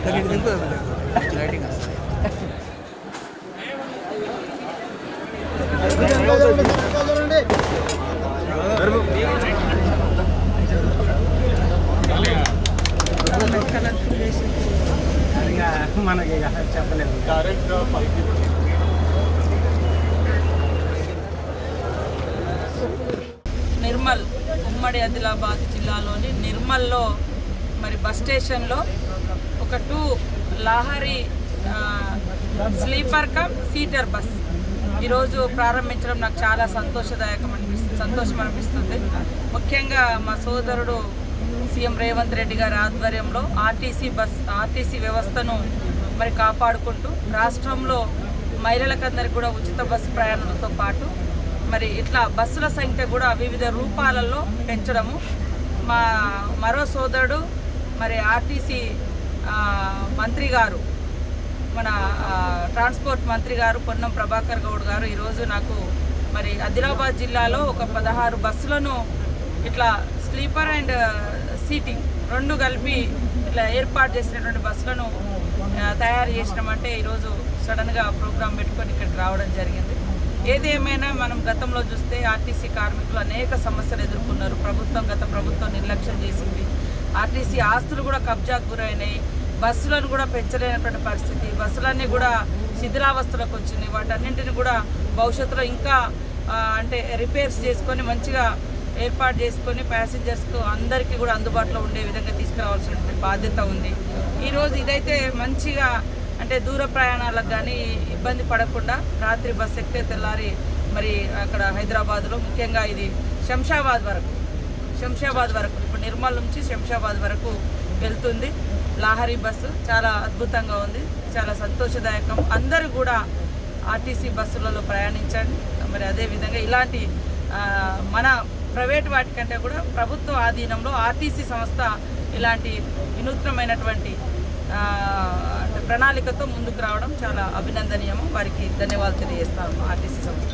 మనకి చెప్పలేదు. నిర్మల్ ఉమ్మడి ఆదిలాబాద్ జిల్లాలోని నిర్మల్లో మరి బస్ స్టేషన్లో ఒక 2 Lahiri sleeper come seater bus ఈరోజు ప్రారంభించడం నాకు చాలా సంతోషం అనిపిస్తుంది. ముఖ్యంగా మా సోదరుడు సీఎం రేవంత్ రెడ్డి గారి ఆధ్వర్యంలో ఆర్టీసీ వ్యవస్థను మరి కాపాడుకుంటూ రాష్ట్రంలో మహిళలకందరికీ కూడా ఉచిత బస్సు ప్రయాణంతో పాటు మరి ఇట్లా బస్సుల సంఖ్య కూడా వివిధ రూపాలలో పెంచడము మా మరో సోదరుడు మరి ఆర్టీసీ మంత్రి గారు మన ట్రాన్స్పోర్ట్ మంత్రి గారు పొన్నం ప్రభాకర్ గౌడ్ గారు ఈరోజు నాకు మరి ఆదిలాబాద్ జిల్లాలో ఒక 16 బస్సులను ఇట్లా స్లీపర్ అండ్ సీటింగ్ 2 కలిపి ఇట్లా ఏర్పాటు చేసినటువంటి బస్సులను తయారు చేసినామంటే ఈరోజు సడన్గా ప్రోగ్రాం పెట్టుకొని ఇక్కడికి రావడం జరిగింది. ఏది ఏమైనా మనం గతంలో చూస్తే ఆర్టీసీ కార్మికులు అనేక సమస్యలు ఎదుర్కొన్నారు. గత ప్రభుత్వం నిర్లక్ష్యం చేసింది. ఆర్టీసీ ఆస్తులు కూడా కబ్జాకు గురైనాయి. బస్సులను కూడా పెంచలేనటువంటి పరిస్థితి. బస్సులన్నీ కూడా శిథిలావస్థలకు వచ్చినాయి. వాటన్నింటిని కూడా భవిష్యత్తులో ఇంకా అంటే రిపేర్స్ చేసుకొని మంచిగా ఏర్పాటు చేసుకొని ప్యాసింజర్స్కు అందరికీ కూడా అందుబాటులో ఉండే విధంగా తీసుకురావాల్సినటువంటి బాధ్యత ఉంది. ఈరోజు ఇదైతే మంచిగా అంటే దూర ప్రయాణాలకు కానీ ఇబ్బంది పడకుండా రాత్రి బస్సు ఎక్కితే తెల్లారి మరి అక్కడ హైదరాబాద్లో ముఖ్యంగా ఇది శంషాబాద్ వరకు ఇప్పుడు నిర్మల్ నుంచి శంషాబాద్ వరకు వెళ్తుంది లాహరి బస్సు. చాలా అద్భుతంగా ఉంది, చాలా సంతోషదాయకం. అందరూ కూడా ఆర్టీసీ బస్సులలో ప్రయాణించండి. మరి అదేవిధంగా ఇలాంటి మన ప్రైవేట్ వాటికంటే కూడా ప్రభుత్వ ఆధీనంలో ఆర్టీసీ సంస్థ ఇలాంటి వినూత్నమైనటువంటి ప్రణాళికతో ముందుకు రావడం చాలా అభినందనీయము. వారికి ధన్యవాదాలు తెలియజేస్తాము ఆర్టీసీ సంస్థ.